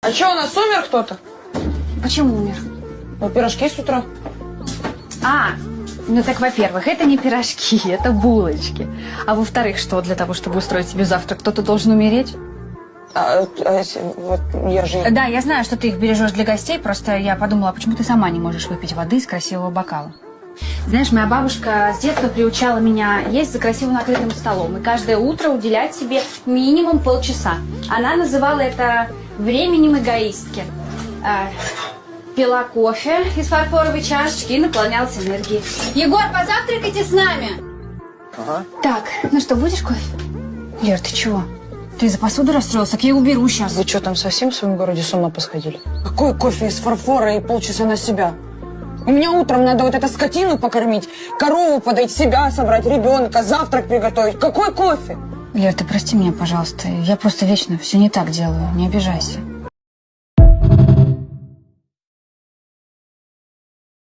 А что, у нас умер кто-то? Почему умер? Ну, пирожки с утра. Ну так, во-первых, это не пирожки, это булочки. А во-вторых, что для того, чтобы устроить себе завтрак, кто-то должен умереть? Вот я же... Да, я знаю, что ты их бережешь для гостей, просто я подумала, почему ты сама не можешь выпить воды из красивого бокала. Знаешь, моя бабушка с детства приучала меня есть за красиво накрытым столом и каждое утро уделять себе минимум полчаса. Она называла это временем эгоистки. Пила кофе из фарфоровой чашечки и наполнялась энергией. Егор, позавтракайте с нами! Ага. Так, ну что, будешь кофе? Лер, ты чего? Ты из-за посуды расстроился? Так я уберу сейчас. Вы что, там совсем в своем городе с ума посходили? Какой кофе из фарфора и полчаса на себя? У меня утром надо вот эту скотину покормить, корову подать, себя собрать, ребенка, завтрак приготовить. Какой кофе? Лер, ты прости меня, пожалуйста. Я просто вечно все не так делаю. Не обижайся.